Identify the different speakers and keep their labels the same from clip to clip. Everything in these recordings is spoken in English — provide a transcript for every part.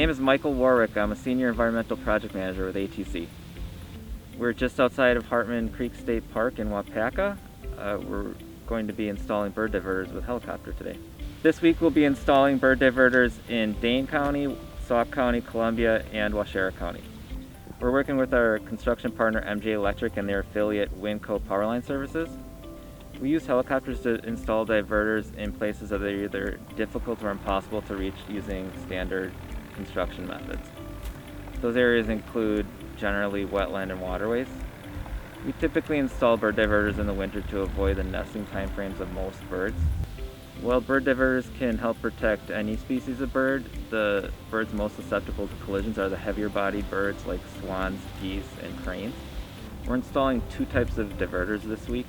Speaker 1: name is Michael Warwick. I'm a Senior Environmental Project Manager with ATC. We're just outside of Hartman Creek State Park in Wapaka. We're going to be installing bird diverters with helicopter today. This week we'll be installing bird diverters in Dane County, Sauk County, Columbia, and Waushara County. We're working with our construction partner MJ Electric and their affiliate Winco Powerline Services. We use helicopters to install diverters in places that are either difficult or impossible to reach using standard construction methods. Those areas include generally wetland and waterways. We typically install bird diverters in the winter to avoid the nesting timeframes of most birds. While bird diverters can help protect any species of bird, the birds most susceptible to collisions are the heavier bodied birds like swans, geese, and cranes. We're installing two types of diverters this week.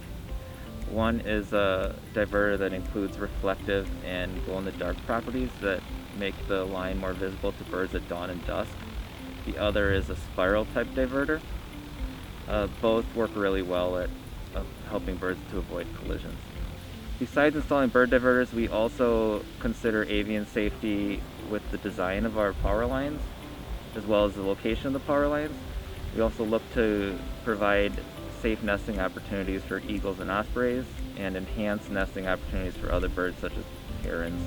Speaker 1: One is a diverter that includes reflective and glow-in-the-dark properties that make the line more visible to birds at dawn and dusk. The other is a spiral type diverter. Both work really well at helping birds to avoid collisions. Besides installing bird diverters, we also consider avian safety with the design of our power lines, as well as the location of the power lines. We also look to provide safe nesting opportunities for eagles and ospreys, and enhance nesting opportunities for other birds such as herons.